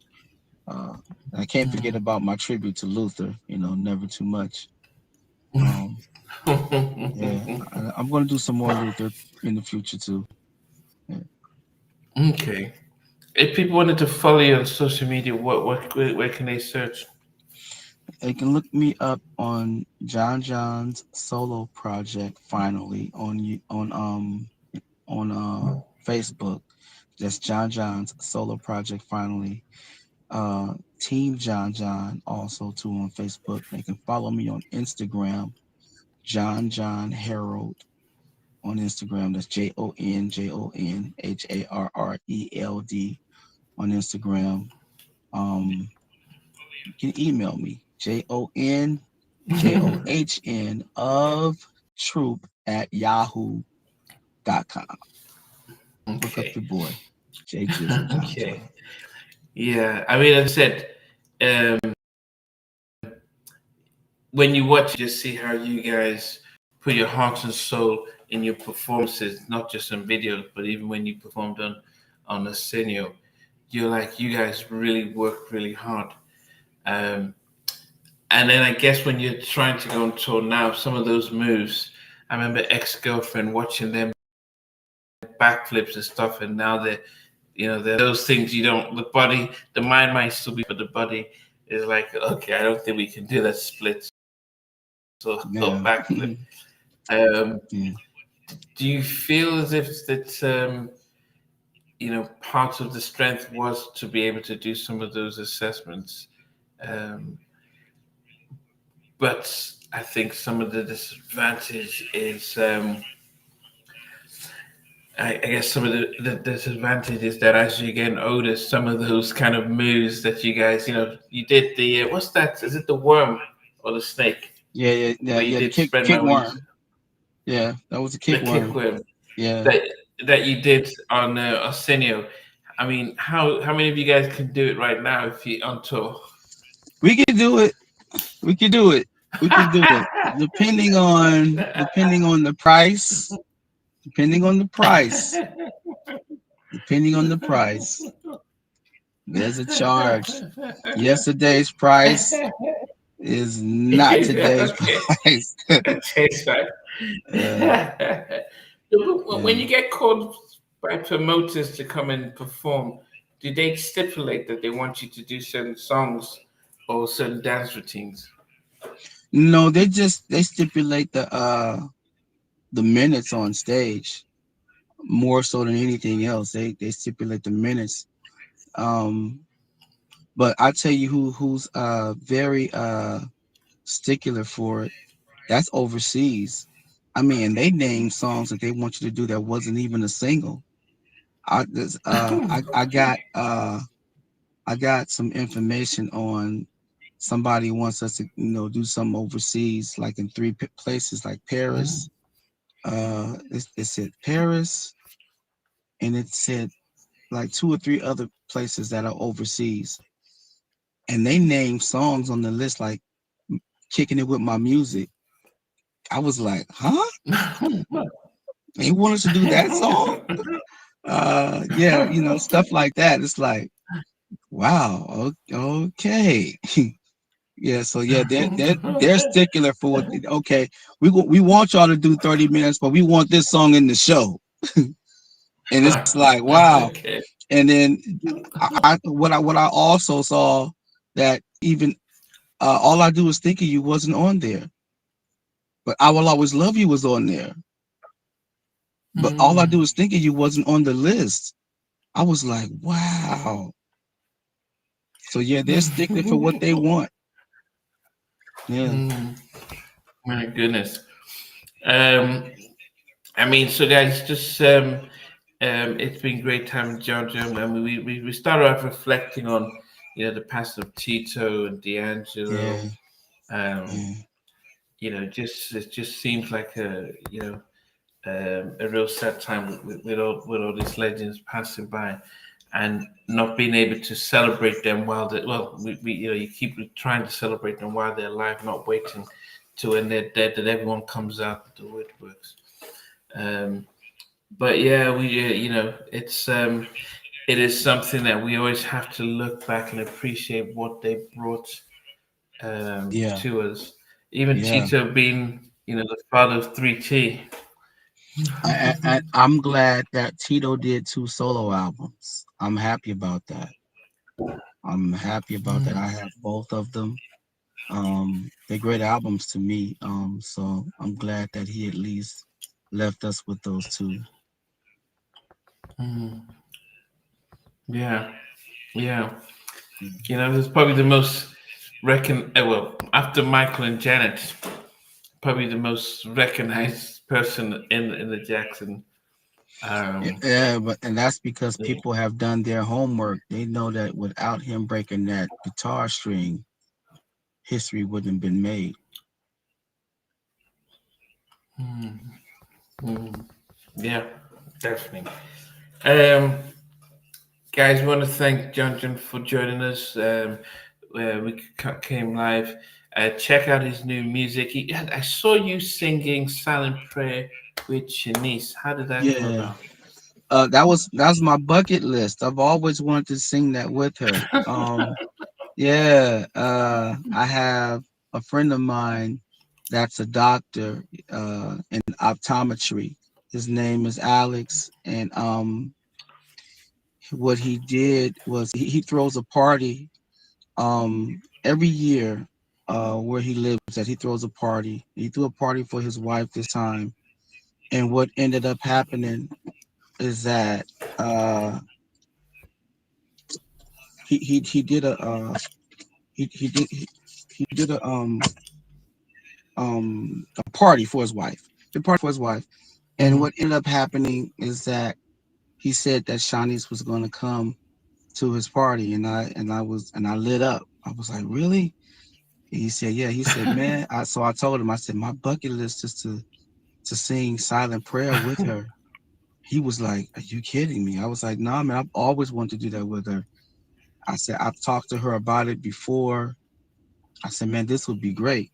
Uh, I can't forget about my tribute to Luther. Never too much. Yeah, I'm going to do some more Luther in the future too. Yeah. Okay. If people wanted to follow you on social media, where can they search? They can look me up on JonJon's solo project. Finally on Facebook. That's JonJon's solo project. Finally, Team JonJon also too on Facebook. They can follow me on Instagram, JonJon Harreld on Instagram. That's JonJonHarreld on Instagram. You can email me JonJohn of troop at yahoo.com. Look up Okay. your boy, J Jizzle John Okay. John. Yeah. I mean, as I said, um, when you watch, you just see how you guys put your heart and soul in your performances, not just on videos, but even when you performed on Arsenio, you're like, you guys really work really hard. Um, and then I guess when you're trying to go on tour now, some of those moves, I remember Ex-Girlfriend watching them backflips and stuff, and now they're those things you don't. The mind might still be, but the body is like, okay, I don't think we can do that split or Yeah. backflip. Um, Yeah. do you feel as if that part of the strength was to be able to do some of those assessments? Um, but I think some of the disadvantage is, I guess some of the disadvantage is that as you're getting older, some of those kind of moves that you guys, you did the, what's that? Is it the worm or the snake? Yeah. Where you The did spread my kick wings, worm. Yeah, that was a the kick kick worm. worm Yeah. that that you did on Arsenio. I mean, how many of you guys can do it right now if you on tour? We can do it. We can do it. We can do it. Depending on the price. Depending on the price. Depending on the price. There's a charge. Yesterday's price is not today's Okay, price. taste right. uh, When yeah. you get called by promoters to come and perform, do they stipulate that they want you to do certain songs or certain dance routines? No, they stipulate the minutes on stage more so than anything else. They stipulate the minutes. Um, but I tell you who's very stickler for it. That's overseas. I mean, they name songs that they want you to do that wasn't even a single. I got some information on somebody wants us to do some overseas, like in three places, like Paris. It said Paris, and it said like two or three other places that are overseas, and they named songs on the list like "Kicking It With My Music." I was like, huh? They want us to do that song? Yeah, stuff like that. It's like, wow, okay. Yeah, so yeah, they're stickler for what. Okay, we want y'all to do 30 minutes, but we want this song in the show. And it's like, wow. Okay. And then what I also saw that even all I do is think of you wasn't on there, but I will always love you was on there. But all I do Mm, is think of you wasn't on the list. I was like, wow. So yeah, they're sticking for what they want. Yeah, mm, my goodness. Um, I mean, so guys, just it's been great time, JonJon. I mean, we started off reflecting on, the past of Tito and yeah, D'Angelo. Um, yeah, just it just seems like a real sad time with all these legends passing by, and not being able to celebrate them while they well, we you keep trying to celebrate them while they're alive, not waiting to when they're dead that everyone comes out with the woodworks. Um, but yeah, it is something that we always have to look back and appreciate what they brought yeah, to us. Even yeah. Tito being, the father of 3T. I'm glad that Tito did 2 solo albums. I'm happy about that. I'm happy about that. I have both of them. They're great albums to me. So I'm glad that he at least left us with those two. Yeah, yeah. It's probably the most well, after Michael and Janet, probably the most recognized person in the Jackson. Yeah, Um, yeah, but and that's because people have done their homework. They know that without him breaking that guitar string, history wouldn't have been made. yeah, definitely. Um, guys, want to thank JonJon for joining us. We came live. Check out his new music. I saw you singing "Silent Prayer" with Shanice. How did that come Yeah. about? That was my bucket list. I've always wanted to sing that with her. Yeah, I have a friend of mine that's a doctor in optometry. His name is Alex, and what he did was he throws a party every year where he lives at. He throws a party. He threw a party for his wife this time, and what ended up happening is that uh, he did he did a party for his wife. The party for his wife. And Mm. what ended up happening is that he said that Shanice was going to come to his party, and I lit up. I was like, really? He said, yeah. He said, man. So I told him, I said, my bucket list is to sing Silent Prayer with her. He was like, are you kidding me? I was like, nah, man. I've always wanted to do that with her. I said, I've talked to her about it before. I said, man, this would be great.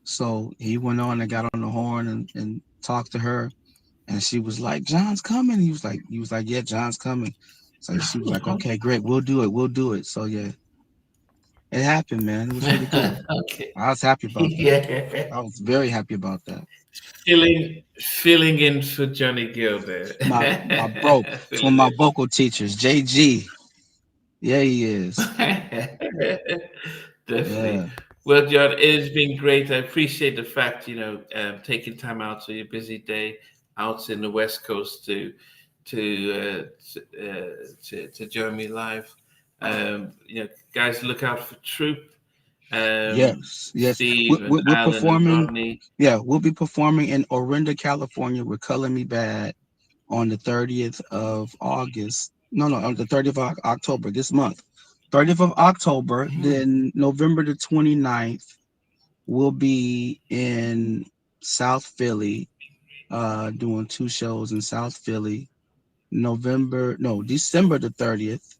So he went on and got on the horn and talked to her, and she was like, "John's coming." He was like, "Yeah, John's coming." So she was like, "Okay, great, we'll do it, we'll do it." So yeah, it happened, man. It was really cool. Okay. I was happy about that. Yeah. I was very happy about that. Filling in for Johnny Gill there. My bro, it's one of Filling my in. vocal teachers, JG. Yeah, he is. Definitely. Yeah, Well, John, it has been great. I appreciate the fact, taking time out of your busy day out in the West Coast to join me live. Guys, look out for Troop, yes, yes. Steve and We're Alan and performing. Rodney. Yeah, we'll be performing in Orinda, California with Color Me Bad on the 30th of August. No, no, on the 30th of October this month. 30th of October, Mhm. then November the 29th, we'll be in South Philly, doing 2 shows in South Philly. December the 30th,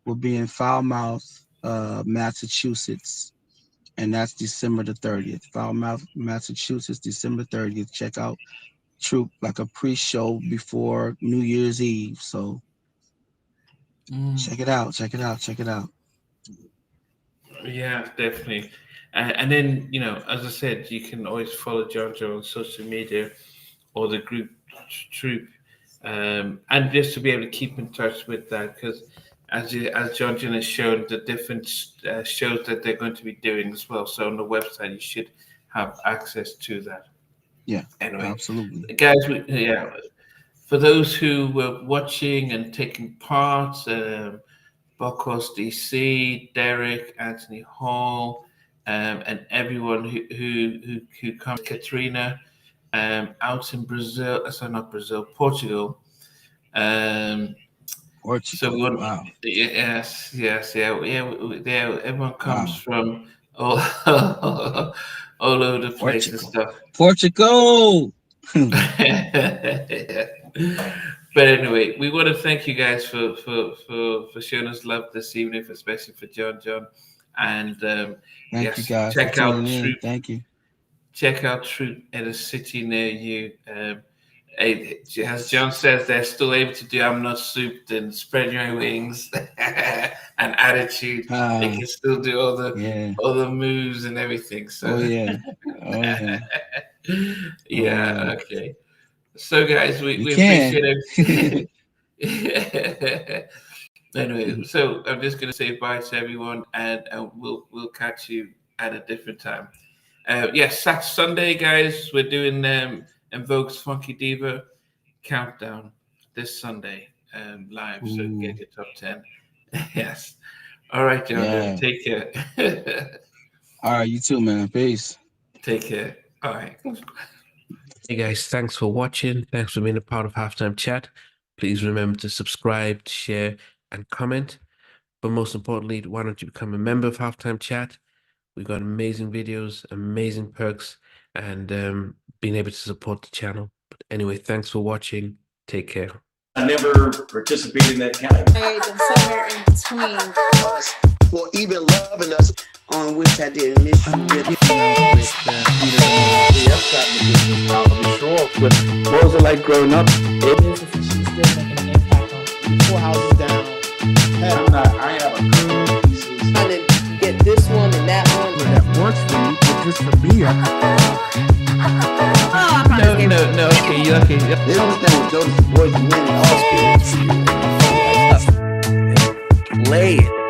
we'll be in Falmouth, Massachusetts, and that's December the 30th. Falmouth, Massachusetts, December 30th. Check out Troop like a pre-show before New Year's Eve. So check it out, check it out, check it out. Yeah, definitely. And then, as I said, you can always follow JonJon on social media or the group Troop. and just to be able to keep in touch with that, because as JonJon has shown, the different shows that they're going to be doing as well. So on the website, you should have access to that. Yeah, anyway, absolutely. guys, for those who were watching and taking part, Bokos DC, Derek, Anthony Hall, and everyone who comes, Katrina, out in Brazil, sorry, not Brazil, Portugal. So Portugal. Wow. yes, yeah. Everyone comes from all all over the place and stuff. Portugal. But anyway, we want to thank you guys for showing us love this evening, especially for JonJon. And Thank you guys check for out tuning in. Troop. Thank you. Check out Troop in a city near you. As John says, they're still able to do I'm Not Souped and Spread Your Wings and Attitude. They can still do all the moves and everything. So okay. So guys, we appreciate it. Anyway, so I'm just gonna say bye to everyone, and we'll catch you at a different time. Yes, Sunday, guys, we're doing Invoke's Funky Diva countdown this Sunday live. So get your top 10. Yes. All right, John. Take care. All right, you too, man. Peace. Take care. All right. Hey guys, thanks for watching. Thanks for being a part of Halftime Chat. Please remember to subscribe, share, and comment. But most importantly, why don't you become a member of Halftime Chat? We've got amazing videos, amazing perks, and being able to support the channel. But anyway, thanks for watching. Take care. I never participated in that category. And somewhere in between us, or even loving us, on which I didn't miss you with. What was it like growing up? She's still making an impact on 4 houses down. I have a pieces. Trying to get this one and that one. That works for you, but just for me. No, okay, you okay. They don't understand what Jonas' voice winning all spirits. Play it.